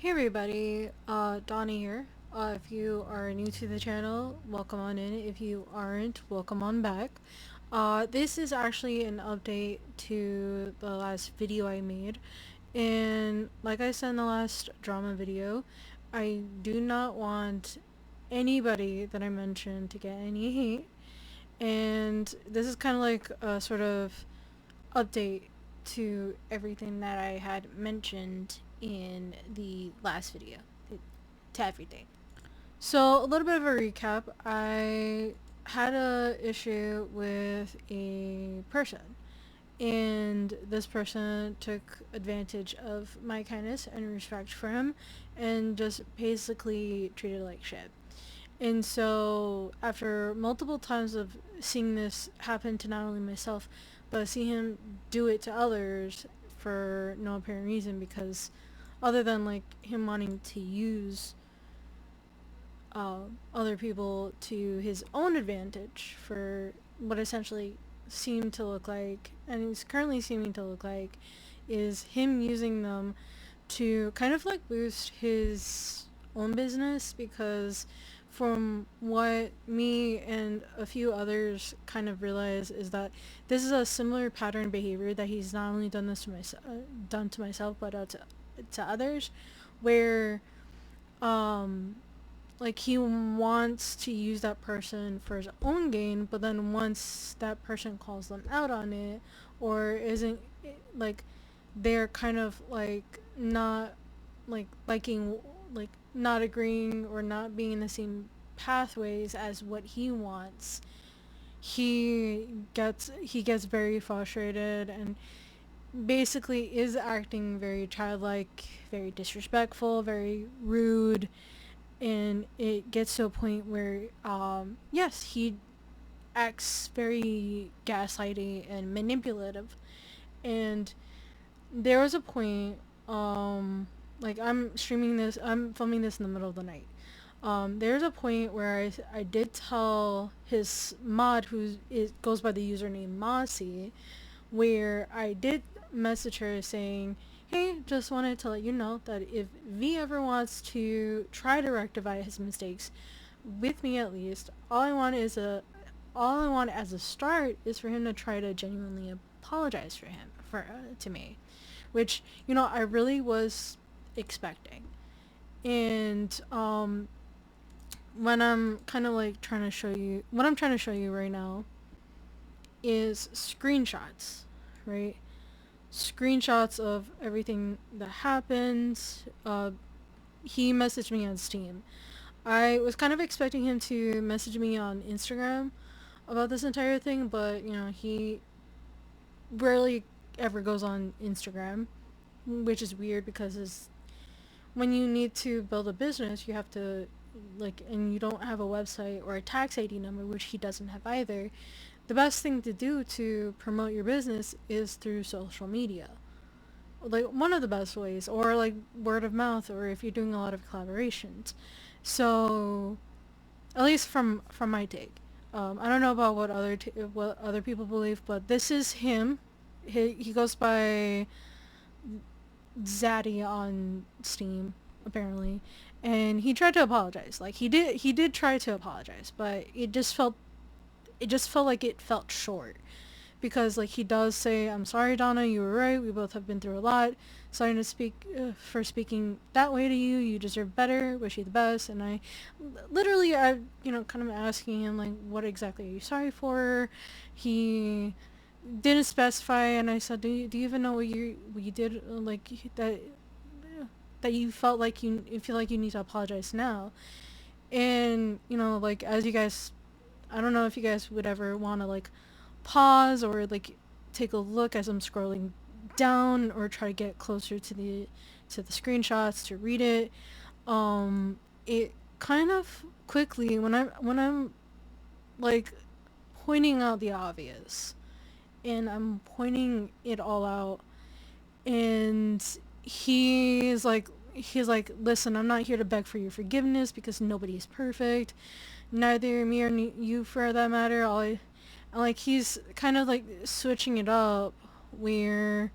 Hey everybody, Donnie here. If you are new to the channel, welcome on in. If you aren't, welcome on back. This is actually an update to the last video I made. And like I said in the last drama video, I do not want anybody that I mentioned to get any hate. And this is kind of like a sort of update to everything that I had mentioned in the last video. To everything. So a little bit of a recap. I had a issue with a person, and this person took advantage of my kindness and respect for him and just basically treated it like shit. And so after multiple times of seeing this happen to not only myself, but see him do it to others for no apparent reason, because other than like him wanting to use other people to his own advantage for what essentially seemed to look like, and is currently seeming to look like, is him using them to kind of like boost his own business. Because from what me and a few others kind of realize is that this is a similar pattern behavior that he's not only done this to myself, but to others, where um like he wants to use that person for his own gain, but then once that person calls them out on it, or isn't, like, they're kind of like not like liking, like not agreeing or not being in the same pathways as what he wants, he gets very frustrated and basically is acting very childlike, very disrespectful, very rude. And it gets to a point where yes, he acts very gaslighty and manipulative. And there was a point, like, I'm filming this in the middle of the night. There's a point where I did tell his mod, who goes by the username Mossy, where I did message her saying, hey, just wanted to let you know that if V ever wants to try to rectify his mistakes, with me at least, all I want as a start is for him to try to genuinely apologize to me, which, I really was expecting. And when I'm kind of like trying to show you what I'm trying to show you right now is screenshots, right? Screenshots of everything that happened. He messaged me on Steam. I was kind of expecting him to message me on Instagram about this entire thing, but he rarely ever goes on Instagram, which is weird because when you need to build a business, you have to, like, and you don't have a website or a tax ID number, which he doesn't have either. The best thing to do to promote your business is through social media, like one of the best ways, or like word of mouth, or if you're doing a lot of collaborations. So at least from my take, I don't know about what other people believe, but this is him. He goes by Zaddy on Steam, apparently, and he tried to apologize. Like, he did try to apologize, but it just felt like it felt short, because like he does say, I'm sorry, Donna, you were right, we both have been through a lot, sorry to speak for speaking that way to you, you deserve better, wish you the best. And I literally, kind of asking him, like, what exactly are you sorry for? He didn't specify, and I said, do you even know what you did, like, that you felt like you feel like you need to apologize now? And like, as you guys, I don't know if you guys would ever want to, like, pause or like take a look as I'm scrolling down, or try to get closer to the screenshots to read it. It kind of quickly, when I'm like pointing out the obvious, and I'm pointing it all out, and he's like, listen, I'm not here to beg for your forgiveness because nobody is perfect, neither me or you for that matter. Like, he's kind of like switching it up, where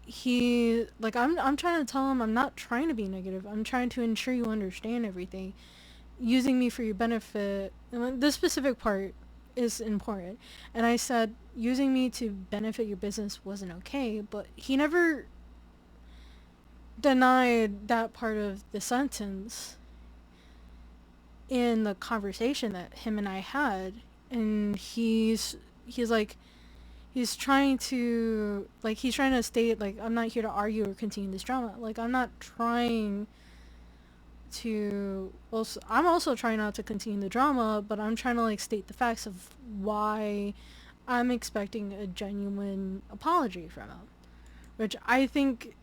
I'm trying to tell him I'm not trying to be negative. I'm trying to ensure you understand everything. Using me for your benefit, and this specific part is important. And I said using me to benefit your business wasn't okay, but he never denied that part of the sentence in the conversation that him and I had. And he's like, he's trying to state, like, I'm not here to argue or continue this drama. Like, I'm not trying to also, I'm also trying not to continue the drama, but I'm trying to, like, state the facts of why I'm expecting a genuine apology from him. Which I think,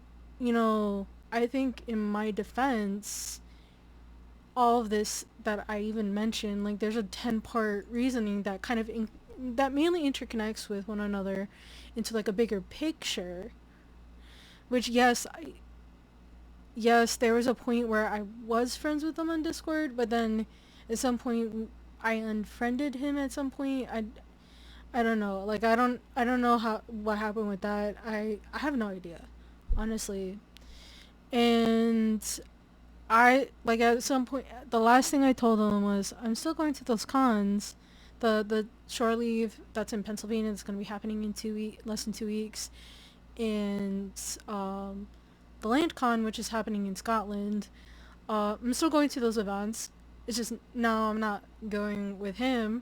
I think in my defense, all of this that I even mentioned, like, there's a 10-part reasoning that kind of that mainly interconnects with one another into, like, a bigger picture. Which, yes, there was a point where I was friends with him on Discord, but then at some point I unfriended him at some point. I don't know. Like, I don't know what happened with that. I have no idea, honestly. And like, at some point, the last thing I told him was, I'm still going to those cons. The shore leave that's in Pennsylvania is going to be happening in less than 2 weeks. And the Land Con, which is happening in Scotland. I'm still going to those events. It's just, no, I'm not going with him.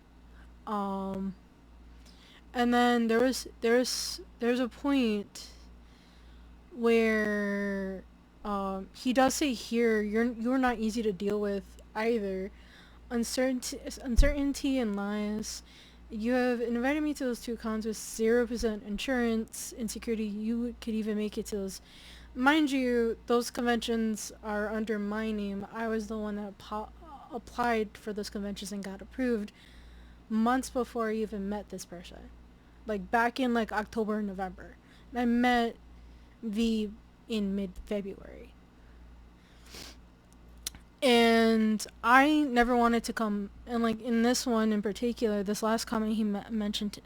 And then there's a point where he does say here, you're not easy to deal with either. Uncertainty and lies. You have invited me to those two cons with 0% insurance, insecurity. You could even make it to those. Mind you, those conventions are under my name. I was the one that applied for those conventions and got approved months before I even met this person. Like, back in, like, October and November. I met V in mid-February. And I never wanted to come, and, like, in this one in particular, this last comment he mentioned,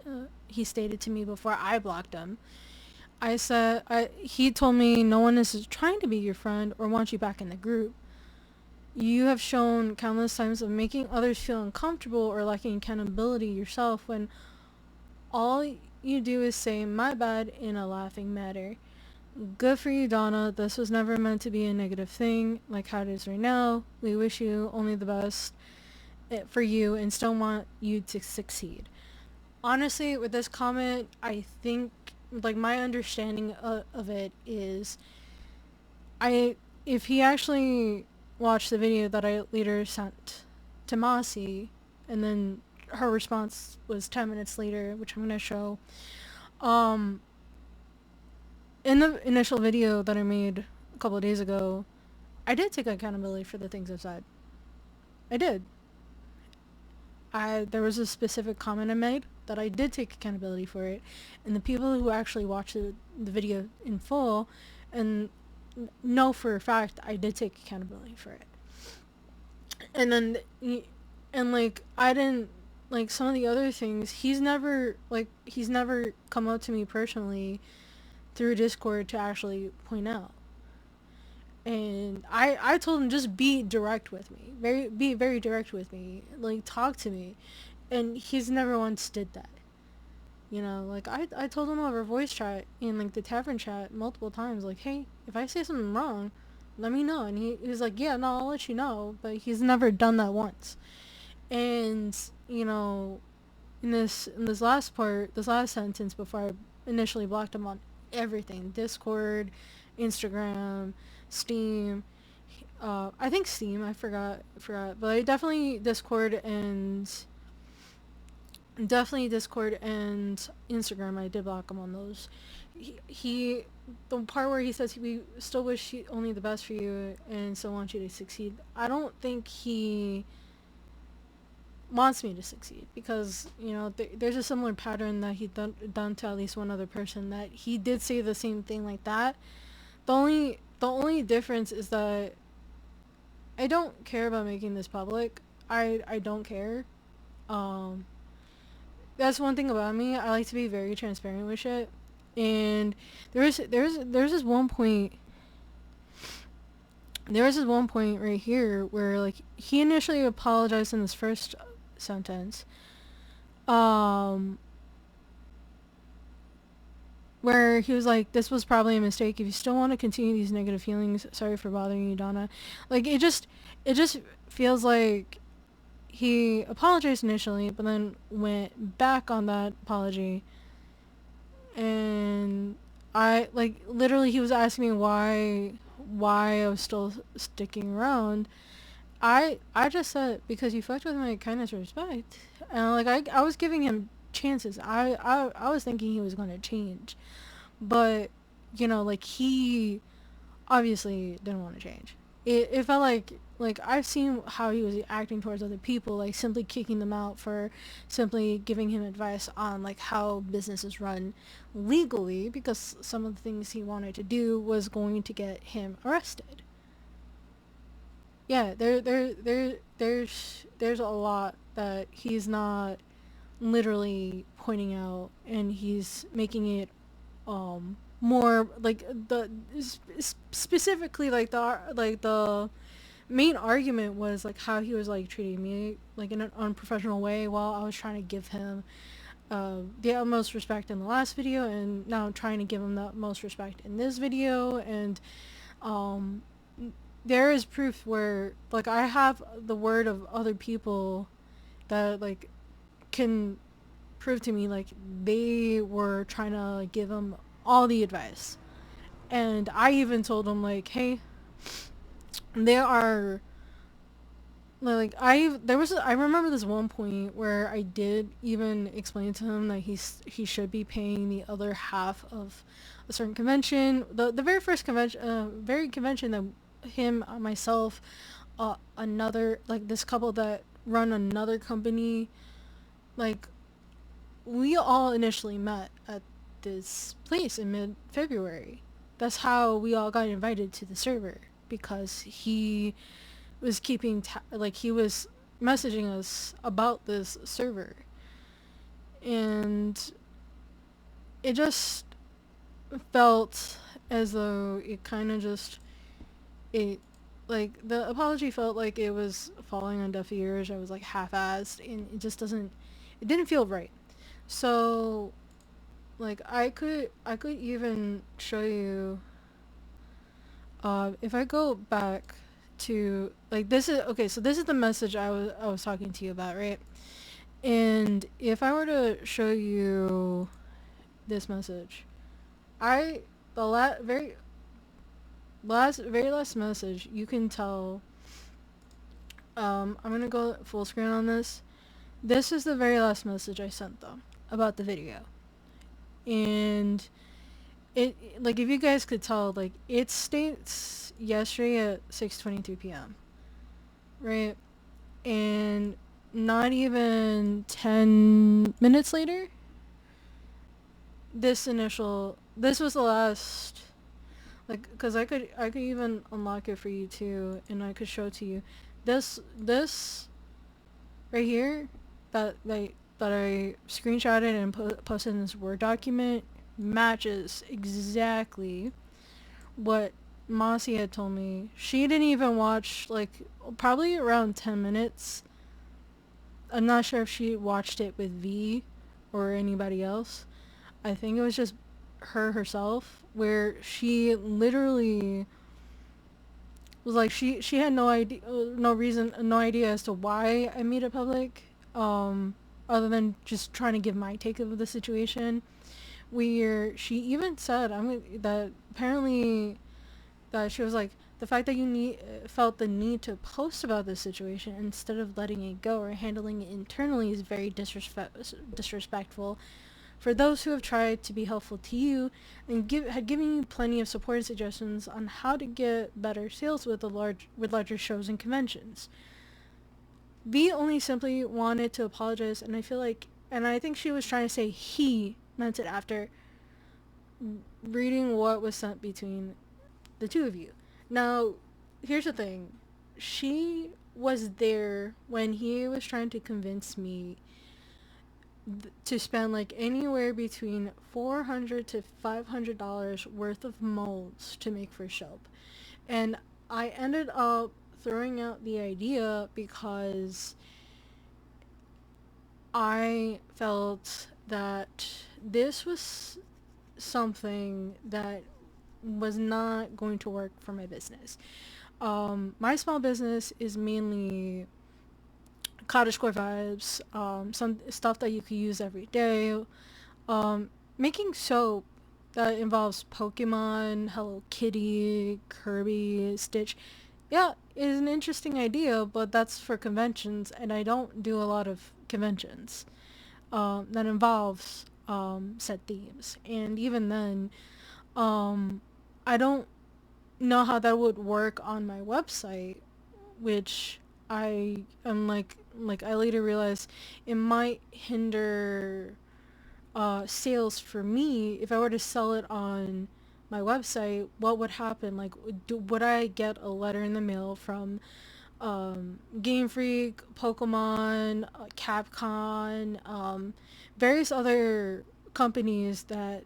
he stated to me before I blocked him. He told me no one is trying to be your friend or want you back in the group. You have shown countless times of making others feel uncomfortable or lacking accountability yourself when all you do is say my bad in a laughing manner. Good for you, Donna. This was never meant to be a negative thing like how it is right now. We wish you only the best for you and still want you to succeed. Honestly, with this comment, I think, like, my understanding of it is, if he actually watched the video that I later sent to Mossy, and then her response was 10 minutes later, which I'm going to show, in the initial video that I made a couple of days ago, I did take accountability for the things I've said. I did. There was a specific comment I made that I did take accountability for it, and the people who actually watched the video in full and know for a fact I did take accountability for it. And then, like, I didn't, like, some of the other things, he's never come up to me personally through Discord to actually point out. And I told him, just be direct with me. Be very direct with me. Like, talk to me. And he's never once did that. Like, I told him over voice chat in, like, the tavern chat multiple times, like, hey, if I say something wrong, let me know. And he was like, yeah, no, I'll let you know. But he's never done that once. And, in this last part, this last sentence before I initially blocked him on everything, Discord, Instagram, Steam, I think Steam, I forgot, but I definitely Discord and Instagram, I did block him on those. He the part where he says we still wish only the best for you and still want you to succeed, I don't think he wants me to succeed, because there's a similar pattern that he done to at least one other person, that he did say the same thing like that. The only difference is that I don't care about making this public. I don't care. That's one thing about me. I like to be very transparent with shit. And there's this one point. There was this one point right here where like he initially apologized in this first sentence, um, where he was like, "This was probably a mistake. If you still want to continue these negative feelings, sorry for bothering you, Donna." Like it just feels like he apologized initially, but then went back on that apology, and I like literally he was asking me why I was still sticking around. I just said because you fucked with my kindness or respect, and like I was giving him chances. I was thinking he was going to change, but you know like he obviously didn't want to change. It felt like I've seen how he was acting towards other people, like simply kicking them out for simply giving him advice on like how business is run legally, because some of the things he wanted to do was going to get him arrested. Yeah, there's a lot that he's not literally pointing out, and he's making it more like the specifically like the main argument was like how he was like treating me like in an unprofessional way while I was trying to give him the utmost respect in the last video, and now I'm trying to give him the utmost respect in this video. And um there is proof where like I have the word of other people that like can prove to me like they were trying to like give him all the advice. And I even told him like, hey, there are like I remember this one point where I did even explain to him that he should be paying the other half of a certain convention, the very first convention, very convention that him, myself, another like this couple that run another company, like we all initially met at this place in mid-February. That's how we all got invited to the server, because he was like he was messaging us about this server. And it just felt as though it kind of just it like the apology felt like it was falling on deaf ears. I was like half-assed, and it didn't feel right. So like I could even show you if I go back to like this is okay, so this is the message I was talking to you about, right? And if I were to show you this message, I the very last message, you can tell. I'm gonna go full screen on this. This is the very last message I sent them about the video, and it like if you guys could tell, like it states yesterday at 6:23 p.m. right, and not even 10 minutes later, this was the last, like because I could even unlock it for you too, and I could show it to you. This right here that I screenshotted and posted in this Word document matches exactly what Mossy had told me. She didn't even watch, like, probably around 10 minutes. I'm not sure if she watched it with V or anybody else. I think it was just her herself, where she literally was like she had no idea, no idea as to why I made it public, other than just trying to give my take of the situation. Where she even said that apparently that she was like, the fact that you felt the need to post about this situation instead of letting it go or handling it internally is very disrespectful for those who have tried to be helpful to you and had given you plenty of support and suggestions on how to get better sales with larger shows and conventions. V only simply wanted to apologize, and I think she was trying to say he meant it after reading what was sent between the two of you. Now, here's the thing. She was there when he was trying to convince me to spend like anywhere between $400 to $500 worth of molds to make for Shelp. And I ended up throwing out the idea because I felt that this was something that was not going to work for my business. My small business is mainly cottagecore vibes, some stuff that you could use every day. Making soap that involves Pokemon, Hello Kitty, Kirby, Stitch, yeah, is an interesting idea, but that's for conventions, and I don't do a lot of conventions that involves set themes. And even then, I don't know how that would work on my website, which I am like I later realized it might hinder sales for me if I were to sell it on my website. What would happen? Like, would I get a letter in the mail from Game Freak, Pokemon, Capcom, various other companies that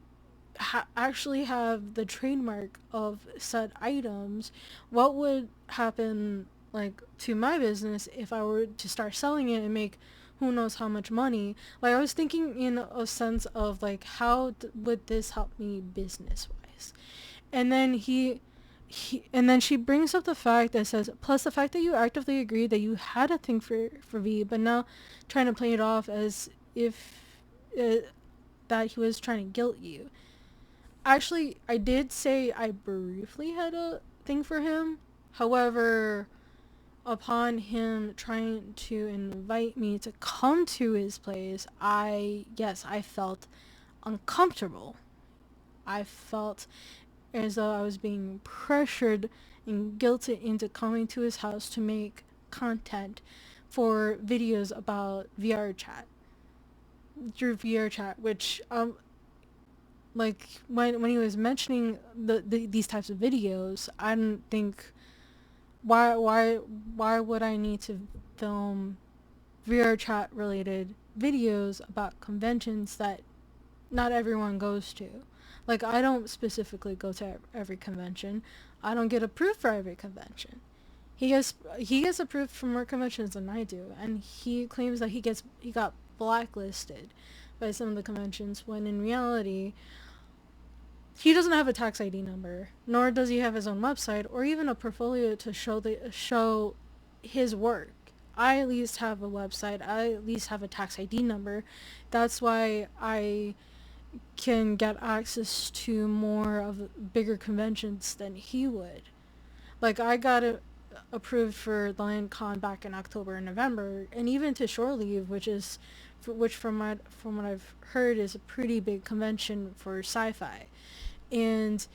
actually have the trademark of said items? What would happen like to my business if I were to start selling it and make who knows how much money? Like, I was thinking in a sense of like how would this help me business wise? And then and then she brings up the fact that says, plus the fact that you actively agreed that you had a thing for V, but now trying to play it off as if that he was trying to guilt you. Actually, I did say I briefly had a thing for him. However, upon him trying to invite me to come to his place, I felt uncomfortable. I felt as though I was being pressured and guilted into coming to his house to make content for videos about VR chat. Through VR chat, which like when he was mentioning these types of videos, I didn't think why would I need to film VR chat related videos about conventions that not everyone goes to. Like, I don't specifically go to every convention. I don't get approved for every convention. He gets approved for more conventions than I do, and he claims that he got blacklisted by some of the conventions when in reality he doesn't have a tax ID number, nor does he have his own website or even a portfolio to show his work. I at least have a website. I at least have a tax ID number. That's why I can get access to more of bigger conventions than he would. Like, I got approved for LionCon back in October and November, and even to Shore Leave, which from what I've heard is a pretty big convention for sci-fi. And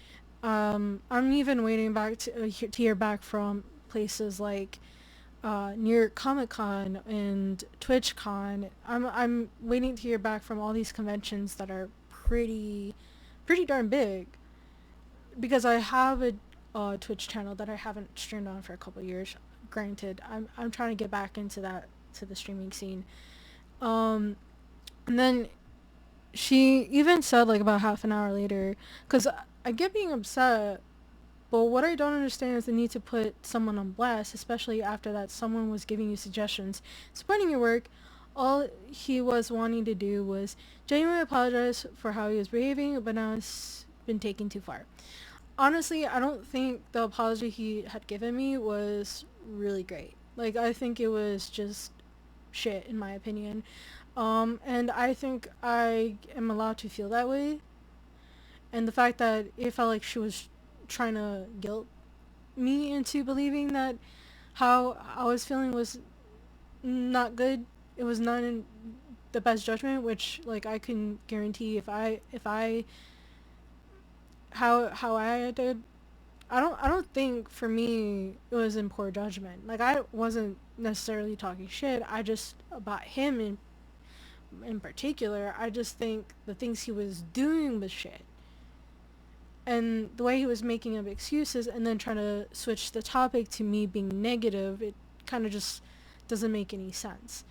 I'm even waiting back to hear back from places like New York Comic Con and TwitchCon. I'm waiting to hear back from all these conventions that are pretty darn big, because I have a Twitch channel that I haven't streamed on for a couple of years. Granted, I'm trying to get back into the streaming scene. And then she even said, like, about half an hour later, because I get being upset, but what I don't understand is the need to put someone on blast, especially after that someone was giving you suggestions, supporting your work. All he was wanting to do was genuinely apologize for how he was behaving, but now it's been taken too far. Honestly, I don't think the apology he had given me was really great. Like, I think it was just shit, in my opinion. And I think I am allowed to feel that way. And the fact that it felt like she was trying to guilt me into believing that how I was feeling was not good. It was not in the best judgment, which, like, I can guarantee if I how I did, I don't think for me it was in poor judgment. Like, I wasn't necessarily talking shit. I just, about him in particular, I just think the things he was doing was shit. And the way he was making up excuses and then trying to switch the topic to me being negative, it kind of just doesn't make any sense.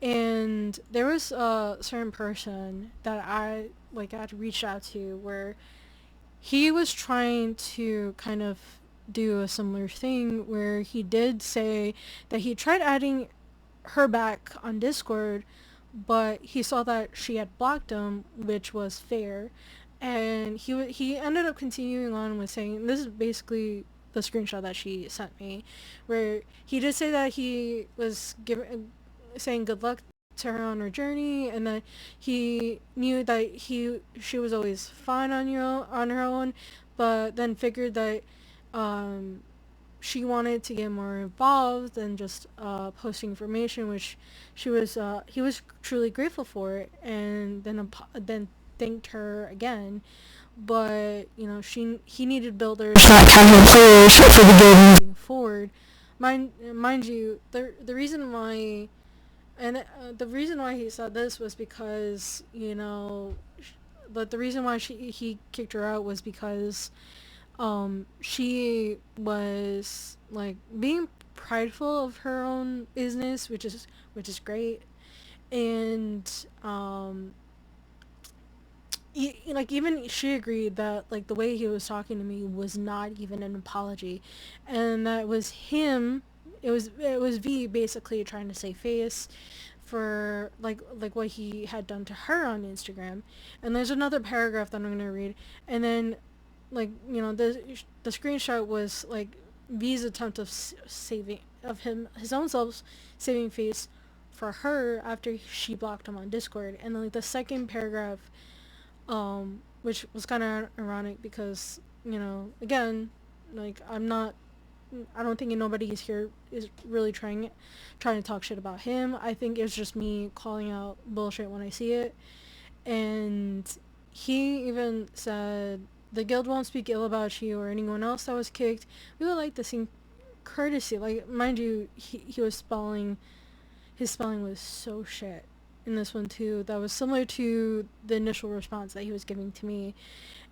And there was a certain person that I like had reached out to where he was trying to kind of do a similar thing where he did say that he tried adding her back on Discord, but he saw that she had blocked him, which was fair, and he ended up continuing on with saying this is basically the screenshot that she sent me, where he did say that he was giving saying good luck to her on her journey, and that he knew that she was always fine on her own, but then figured that um, she wanted to get more involved and just posting information, which he was truly grateful for it, and then thanked her again. But he needed builders, not casual players, for the game moving forward. Mind you, the reason why and the reason why he said this was because but the reason why he kicked her out was because she was like being prideful of her own business, which is great. And like even she agreed that like the way he was talking to me was not even an apology, and that was him. It was V basically trying to save face for like what he had done to her on Instagram. And there's another paragraph that I'm gonna read, and then like the screenshot was like V's attempt of saving of his own self saving face for her after she blocked him on Discord. And then like the second paragraph, which was kind of ironic because again, like I don't think nobody is here is really trying to talk shit about him. I think it's just me calling out bullshit when I see it. And he even said, the guild won't speak ill about you or anyone else that was kicked. We would like to see courtesy. Like, mind you, he was spelling, his spelling was so shit in this one too. That was similar to the initial response that he was giving to me.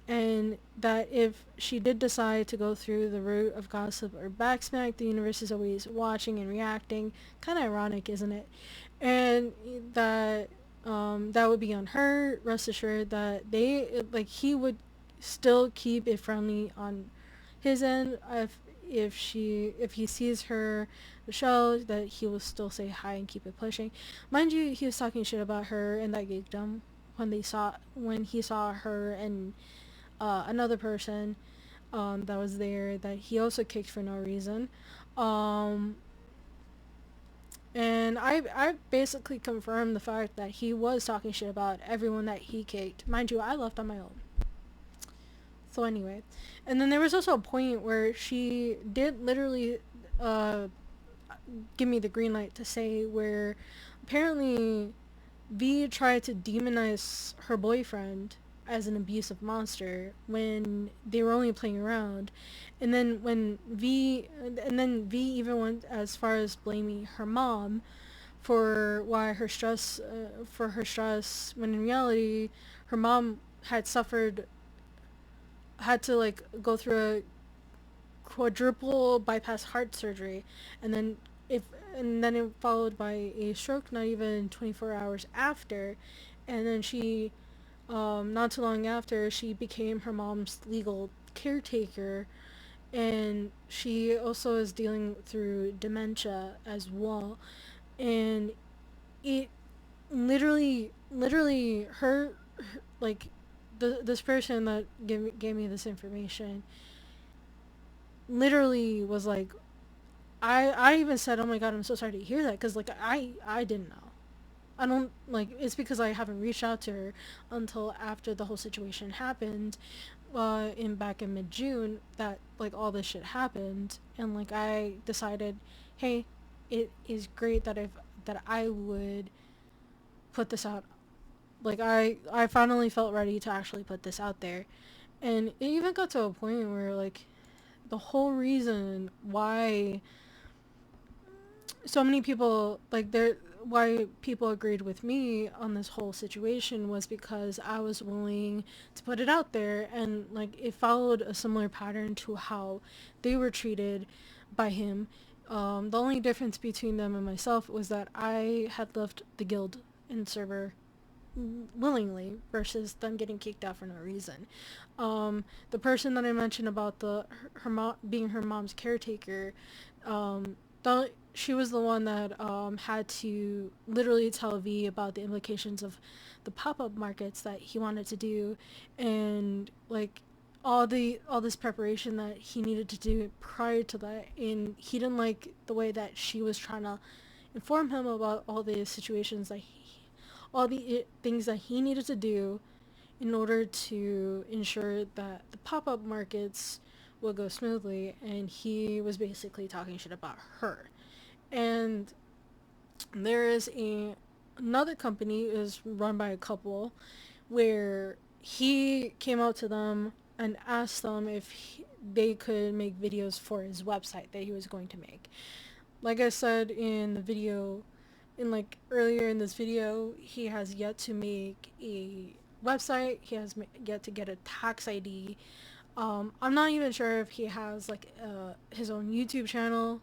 And that if she did decide to go through the route of gossip or backsmack, the universe is always watching and reacting. Kind of ironic, isn't it? And that that would be on her. Rest assured that he would still keep it friendly on his end. If he sees her show, that he will still say hi and keep it pushing. Mind you, he was talking shit about her and that geekdom when he saw her and another person that was there that he also kicked for no reason. Um, and I basically confirmed the fact that he was talking shit about everyone that he kicked. Mind you, I left on my own. So anyway, and then there was also a point where she did literally uh, give me the green light to say where apparently V tried to demonize her boyfriend as an abusive monster when they were only playing around. And then V even went as far as blaming her mom for her stress, when in reality her mom had to like go through a quadruple bypass heart surgery, and then if and then it followed by a stroke not even 24 hours after. And then she not too long after, she became her mom's legal caretaker, and she also is dealing through dementia as well. And it literally like this person that gave me this information literally was like, I even said, oh my god, I'm so sorry to hear that, because like I didn't know. I don't like, it's because I haven't reached out to her until after the whole situation happened in back in mid-June, that like all this shit happened. And like I decided, hey, it is great that I would put this out. Like I finally felt ready to actually put this out there. And it even got to a point where like the whole reason why so many people why people agreed with me on this whole situation was because I was willing to put it out there, and like it followed a similar pattern to how they were treated by him. The only difference between them and myself was that I had left the guild and server willingly versus them getting kicked out for no reason. The person that I mentioned about her mom being her mom's caretaker, um, she was the one that had to literally tell V about the implications of the pop-up markets that he wanted to do, and like all this preparation that he needed to do prior to that, and he didn't like the way that she was trying to inform him about all the situations that all the things that he needed to do in order to ensure that the pop-up markets will go smoothly, and he was basically talking shit about her. And there is another company is run by a couple where he came out to them and asked them if they could make videos for his website that he was going to make. Like I said in the video, in like earlier in this video, he has yet to make a website. He has yet to get a tax ID. I'm not even sure if he has like his own YouTube channel.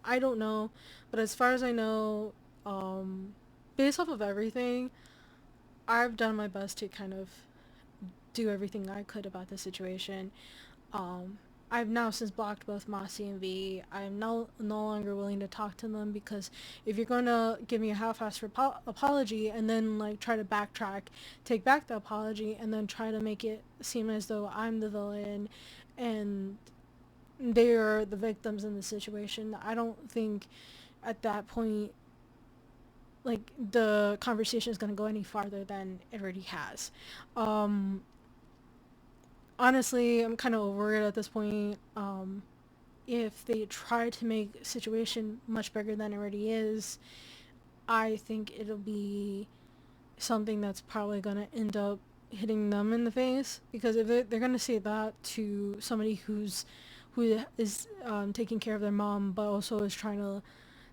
I don't know, but as far as I know, based off of everything, I've done my best to kind of do everything I could about the situation. Um, I've now since blocked both Mossy and V. I'm no longer willing to talk to them because if you're going to give me a half-assed apology and then like try to backtrack, take back the apology, and then try to make it seem as though I'm the villain and they are the victims in the situation, I don't think at that point like the conversation is going to go any farther than it already has. Um, Honestly, I'm kind of over it at this point. If they try to make a situation much bigger than it already is, I think it'll be something that's probably going to end up hitting them in the face, because if they're going to say that to somebody who is taking care of their mom but also is trying to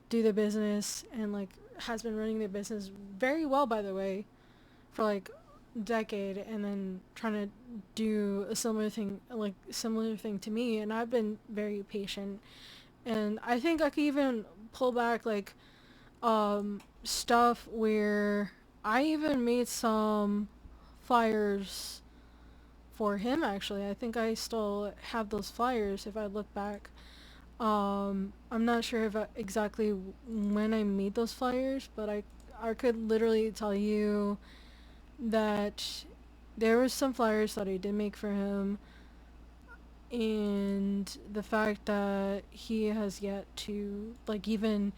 do their business and like has been running their business very well, by the way, for like decade, and then trying to do a similar thing to me, and I've been very patient, and I think I could even pull back like stuff where I even made some flyers for him. Actually, I think I still have those flyers if I look back. I'm not sure if exactly when I made those flyers, but I could literally tell you that there was some flyers that I did make for him, and the fact that he has yet to like even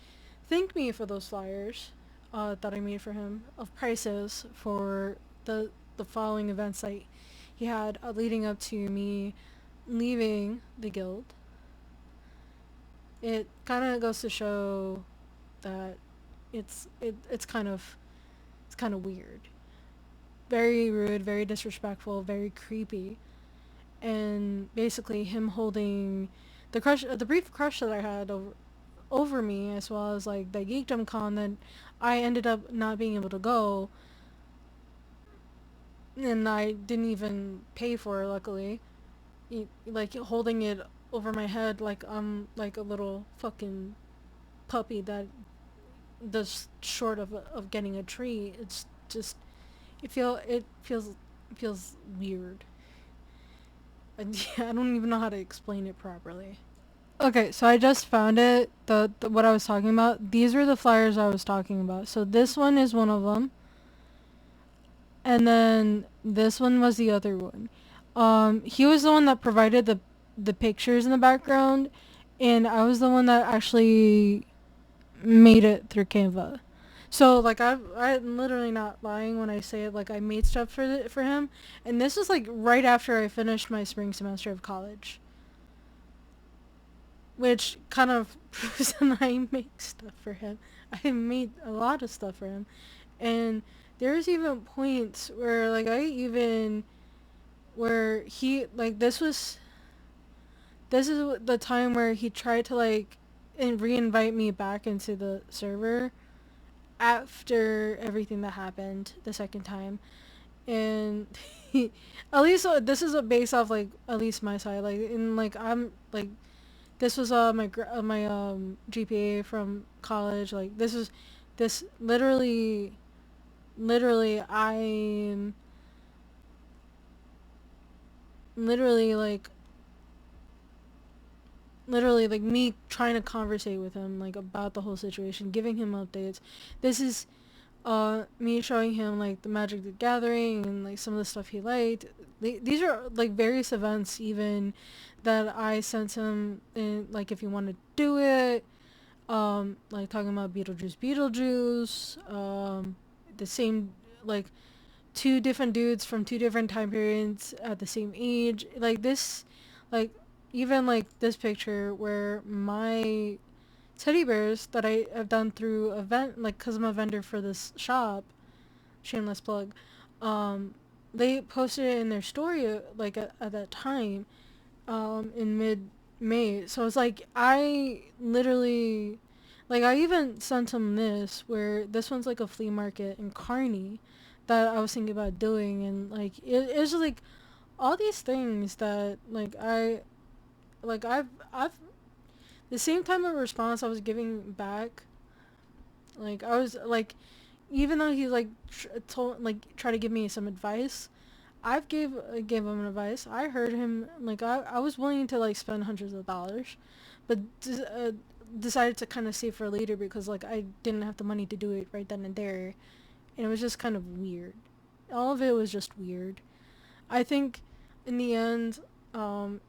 thank me for those flyers that I made for him of prices for the following events that he had leading up to me leaving the guild. It kind of goes to show that it's kind of weird, very rude, very disrespectful, very creepy, and basically him holding the brief crush that I had over me, as well as like the Geekdom Con that I ended up not being able to go, and I didn't even pay for, luckily. Like holding it over my head like I'm like a little fucking puppy that does short of getting a treat. It's just it feels weird. And yeah, I don't even know how to explain it properly. Okay, so I just found it. The what I was talking about. These are the flyers I was talking about. So this one is one of them, and then this one was the other one. He was the one that provided the pictures in the background, and I was the one that actually made it through Canva. So like I'm literally not lying when I say it. Like I made stuff for him, and this was like right after I finished my spring semester of college, which kind of proves that I make stuff for him. I made a lot of stuff for him, and there's even points where like I even where he like this is the time where he tried to like re-invite me back into the server after everything that happened the second time, and at least this is based off like at least my side, like in like I'm like This was my GPA from college. Like this literally I'm literally like literally like me trying to conversate with him like about the whole situation, giving him updates. This is me showing him like the Magic the Gathering and like some of the stuff he liked. These are like various events even that I sent him in, like if you want to do it, like talking about Beetlejuice, the same, like two different dudes from two different time periods at the same age, like this, like even like this picture where my teddy bears that I have done through event, like because I'm a vendor for this shop, shameless plug, they posted it in their story like at that time, in mid May. So it's like I literally, like I even sent him this where this one's like a flea market in Kearney that I was thinking about doing, and like it's just like all these things that like I've the same time of response I was giving back, like I was like, even though he like told like try to give me some advice, I've gave him advice. I heard him, like I was willing to like spend hundreds of dollars, but decided to kind of save for later because like I didn't have the money to do it right then and there, and it was just kind of weird. All of it was just weird. I think in the end,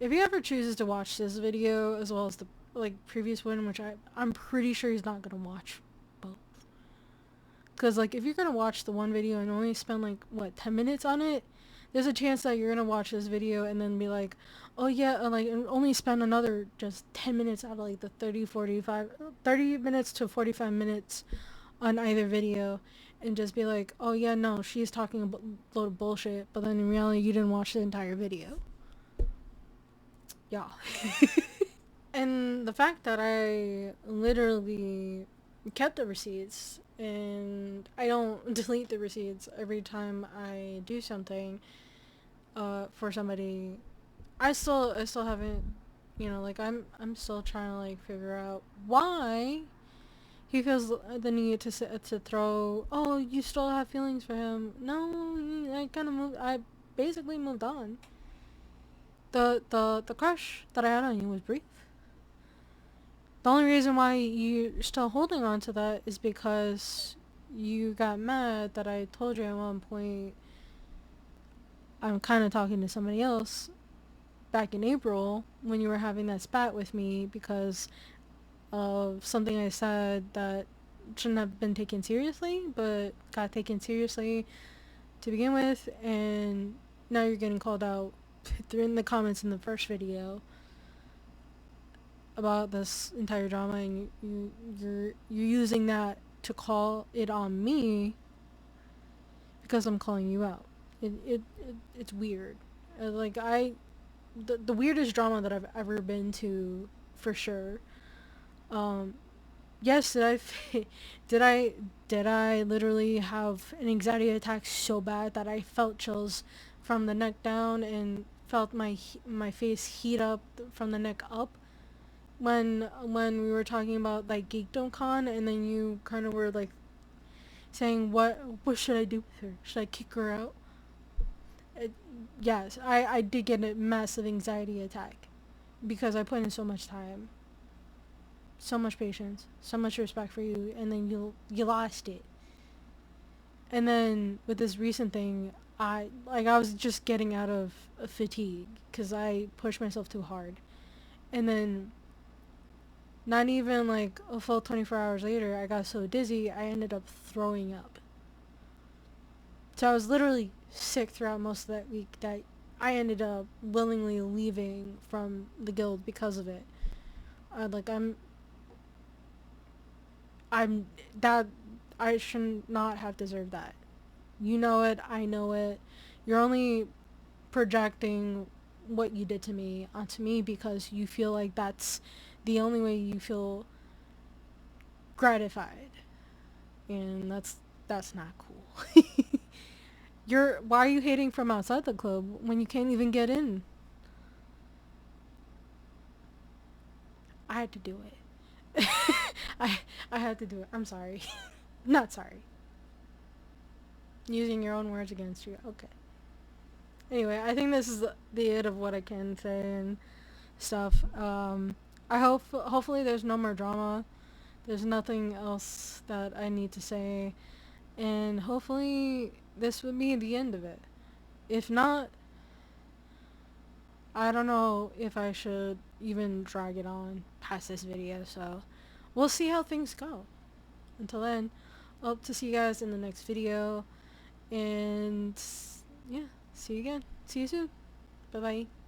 if he ever chooses to watch this video as well as the like previous one, which I'm pretty sure he's not gonna watch both, because like if you're gonna watch the one video and only spend like what 10 minutes on it, there's a chance that you're gonna watch this video and then be like, oh yeah, like and only spend another just 10 minutes out of like the 30 minutes to 45 minutes on either video, and just be like, oh yeah, no, she's talking a load of bullshit, but then in reality you didn't watch the entire video. Yeah. And the fact that I literally kept the receipts and I don't delete the receipts every time I do something for somebody, I still haven't, like I'm still trying to like figure out why he feels the need to throw, oh, you still have feelings for him. No, I basically moved on. The crush that I had on you was brief. The only reason why you're still holding on to that is because you got mad that I told you at one point I'm kind of talking to somebody else back in April when you were having that spat with me because of something I said that shouldn't have been taken seriously, but got taken seriously to begin with, and now you're getting called out through in the comments in the first video about this entire drama, and you're using that to call it on me because I'm calling you out. It's weird. Like the weirdest drama that I've ever been to, for sure. Um, yes, did I did I literally have an anxiety attack so bad that I felt chills from the neck down and felt my face heat up from the neck up when we were talking about like Geekdom Con, and then you kind of were like saying what should I do with her? Should I kick her out? It, yes, I did get a massive anxiety attack because I put in so much time, so much patience, so much respect for you, and then you lost it. And then with this recent thing, I was just getting out of a fatigue because I pushed myself too hard, and then not even like a full 24 hours later, I got so dizzy I ended up throwing up. So I was literally sick throughout most of that week that I ended up willingly leaving from the guild because of it. Like I'm that I should not have deserved that. You know it, I know it. You're only projecting what you did to me onto me because you feel like that's the only way you feel gratified. And that's not cool. Why are you hating from outside the club when you can't even get in? I had to do it. I I had to do it. I'm sorry. Not sorry. Using your own words against you. Okay. Anyway, I think this is the end of what I can say and stuff. I hope hopefully there's no more drama. There's nothing else that I need to say, and hopefully this would be the end of it. If not, I don't know if I should even drag it on past this video. So we'll see how things go. Until then, hope to see you guys in the next video, and yeah, see you again. See you soon. Bye bye.